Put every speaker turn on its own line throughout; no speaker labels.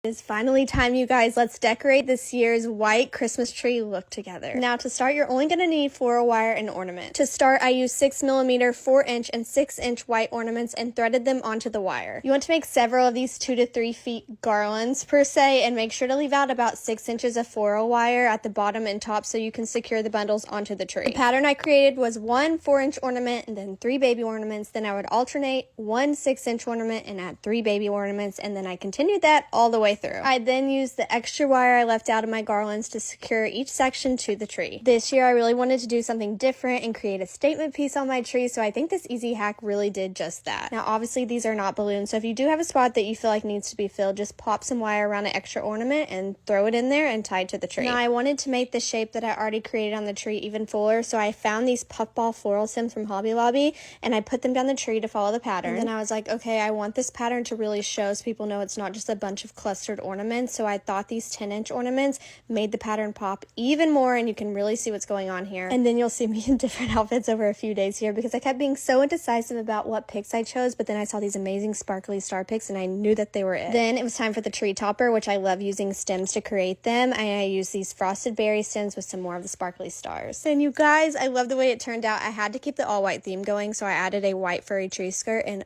It's finally time, you guys. Let's decorate this year's white Christmas tree look together. Now, to start, you're only going to need floral wire and ornament. To start, I used 6mm, 4-inch, and 6-inch white ornaments and threaded them onto the wire. You want to make several of these 2 to 3 feet garlands per se, and make sure to leave out about 6 inches of floral wire at the bottom and top so you can secure the bundles onto the tree. The pattern I created was 1 4-inch ornament and then 3 baby ornaments. Then I would alternate 1 6-inch ornament and add 3 baby ornaments, and then I continued that all the way through. I then used the extra wire I left out of my garlands to secure each section to the tree. This year I really wanted to do something different and create a statement piece on my tree, so I think this easy hack really did just that. Now obviously these are not balloons, so if you do have a spot that you feel like needs to be filled, just pop some wire around an extra ornament and throw it in there and tie it to the tree. Now I wanted to make the shape that I already created on the tree even fuller, so I found these puffball floral stems from Hobby Lobby and I put them down the tree to follow the pattern. And then I was like, okay, I want this pattern to really show so people know it's not just a bunch of clustered ornaments, so I thought these 10-inch ornaments made the pattern pop even more, and you can really see what's going on here. And then you'll see me in different outfits over a few days here because I kept being so indecisive about what picks I chose, but then I saw these amazing sparkly star picks and I knew that they were it. Then it was time for the tree topper, which I love using stems to create them, and I used these frosted berry stems with some more of the sparkly stars. And you guys, I love the way it turned out. I had to keep the all-white theme going, so I added a white furry tree skirt, and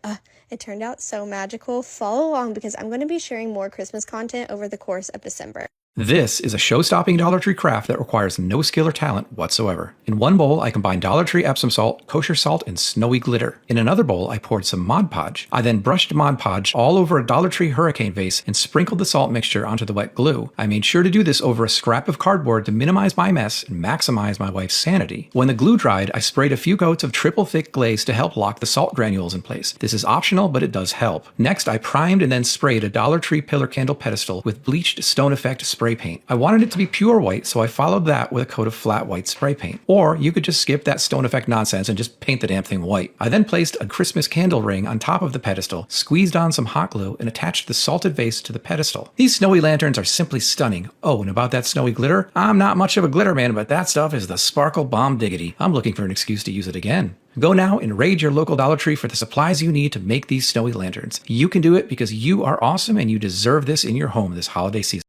it turned out so magical. Follow along because I'm going to be sharing more Christmas content over the course of December.
This is a show-stopping Dollar Tree craft that requires no skill or talent whatsoever. In one bowl, I combined Dollar Tree Epsom salt, kosher salt, and snowy glitter. In another bowl, I poured some Mod Podge. I then brushed Mod Podge all over a Dollar Tree hurricane vase and sprinkled the salt mixture onto the wet glue. I made sure to do this over a scrap of cardboard to minimize my mess and maximize my wife's sanity. When the glue dried, I sprayed a few coats of triple thick glaze to help lock the salt granules in place. This is optional, but it does help. Next, I primed and then sprayed a Dollar Tree pillar candle pedestal with bleached Stone Effect spray paint. I wanted it to be pure white, so I followed that with a coat of flat white spray paint. Or you could just skip that Stone Effect nonsense and just paint the damn thing white. I then placed a Christmas candle ring on top of the pedestal, squeezed on some hot glue, and attached the salted vase to the pedestal. These snowy lanterns are simply stunning. Oh, and about that snowy glitter, I'm not much of a glitter man, but that stuff is the sparkle bomb diggity. I'm looking for an excuse to use it again. Go now and raid your local Dollar Tree for the supplies you need to make these snowy lanterns. You can do it because you are awesome and you deserve this in your home this holiday season.